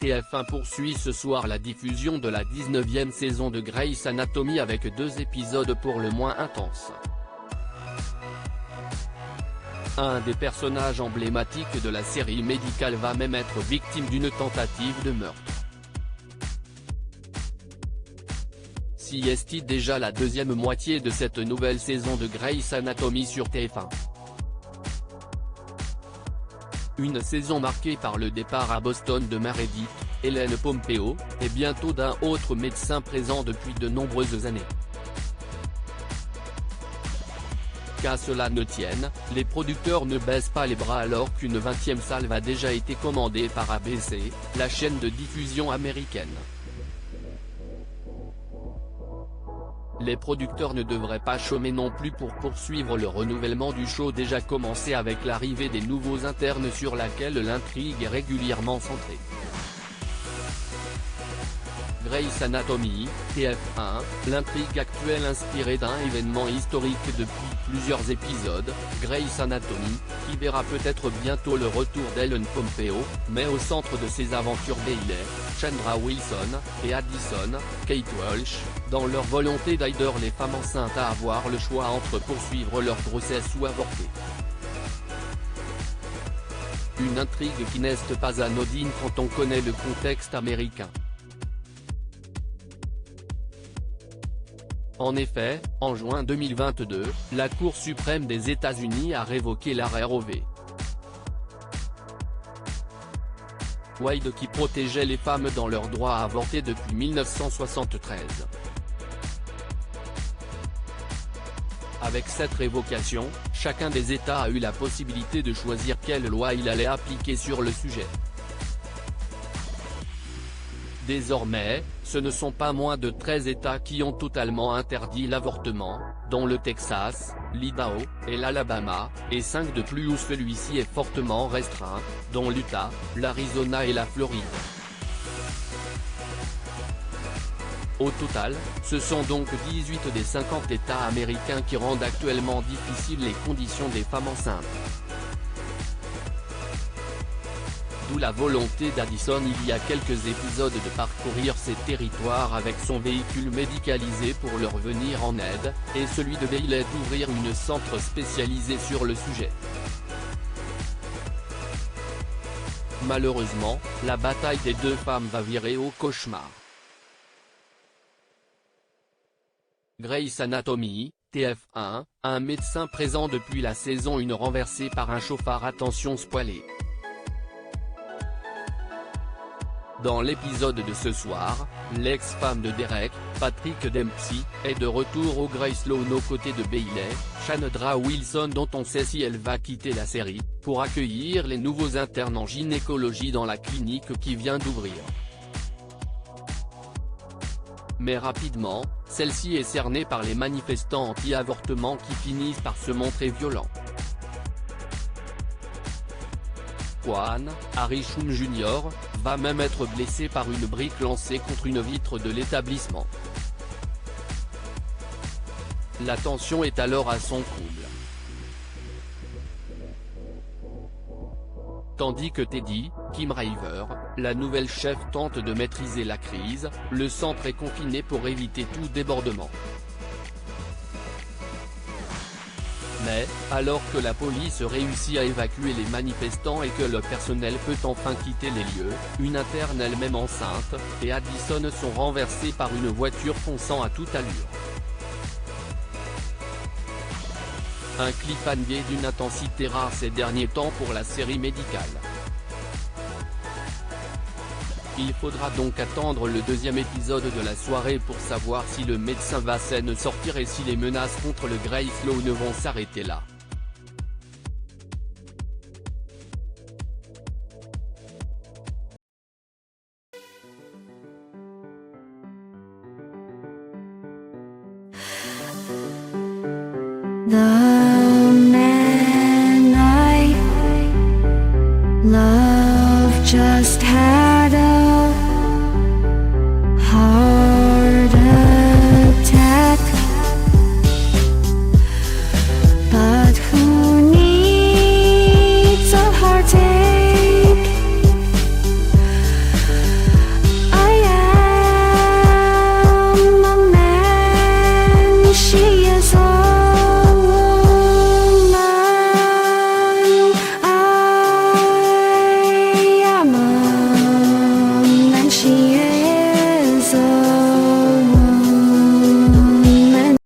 TF1 poursuit ce soir la diffusion de la 19e saison de Grey's Anatomy avec 2 épisodes pour le moins intenses. Un des personnages emblématiques de la série médicale va même être victime d'une tentative de meurtre. Si est déjà la deuxième moitié de cette nouvelle saison de Grey's Anatomy sur TF1. Une saison marquée par le départ à Boston de Meredith, Hélène Pompeo, et bientôt d'un autre médecin présent depuis de nombreuses années. Qu'à cela ne tienne, les producteurs ne baissent pas les bras alors qu'une 20e salve a déjà été commandée par ABC, la chaîne de diffusion américaine. Les producteurs ne devraient pas chômer non plus pour poursuivre le renouvellement du show déjà commencé avec l'arrivée des nouveaux internes sur laquelle l'intrigue est régulièrement centrée. Grey's Anatomy, TF1, l'intrigue actuelle inspirée d'un événement historique depuis plusieurs épisodes, Grey's Anatomy, qui verra peut-être bientôt le retour d'Hélène Pompeo, mais au centre de ses aventures Bailey, Chandra Wilson, et Addison, Kate Walsh, dans leur volonté d'aider les femmes enceintes à avoir le choix entre poursuivre leur grossesse ou avorter. Une intrigue qui n'est pas anodine quand on connaît le contexte américain. En effet, en juin 2022, la Cour suprême des États-Unis a révoqué l'arrêt Roe v. Wade qui protégeait les femmes dans leur droit à avorter depuis 1973. Avec cette révocation, chacun des États a eu la possibilité de choisir quelle loi il allait appliquer sur le sujet. Désormais, ce ne sont pas moins de 13 États qui ont totalement interdit l'avortement, dont le Texas, l'Idaho, et l'Alabama, et 5 de plus où celui-ci est fortement restreint, dont l'Utah, l'Arizona et la Floride. Au total, ce sont donc 18 des 50 États américains qui rendent actuellement difficiles les conditions des femmes enceintes. D'où la volonté d'Addison il y a quelques épisodes de parcourir ces territoires avec son véhicule médicalisé pour leur venir en aide, et celui de Bailey d'ouvrir une centre spécialisé sur le sujet. Malheureusement, la bataille des deux femmes va virer au cauchemar. Grey's Anatomy, TF1, un médecin présent depuis la saison 1 renversé par un chauffard à tension spoilée. Dans l'épisode de ce soir, l'ex-femme de Derek, Patrick Dempsey, est de retour au Grey's Lawn aux côtés de Bailey, Chandra Wilson dont on sait si elle va quitter la série, pour accueillir les nouveaux internes en gynécologie dans la clinique qui vient d'ouvrir. Mais rapidement, celle-ci est cernée par les manifestants anti-avortement qui finissent par se montrer violents. Juan, Harry Shum Jr., va même être blessé par une brique lancée contre une vitre de l'établissement. La tension est alors à son comble. Tandis que Teddy, Kim Raver, la nouvelle chef tente de maîtriser la crise, le centre est confiné pour éviter tout débordement. Mais, alors que la police réussit à évacuer les manifestants et que le personnel peut enfin quitter les lieux, une interne elle-même enceinte, et Addison sont renversés par une voiture fonçant à toute allure. Un cliffhanger d'une intensité rare ces derniers temps pour la série médicale. Il faudra donc attendre le deuxième épisode de la soirée pour savoir si le médecin va s'en sortir et si les menaces contre le Grey's Lawn vont s'arrêter là. The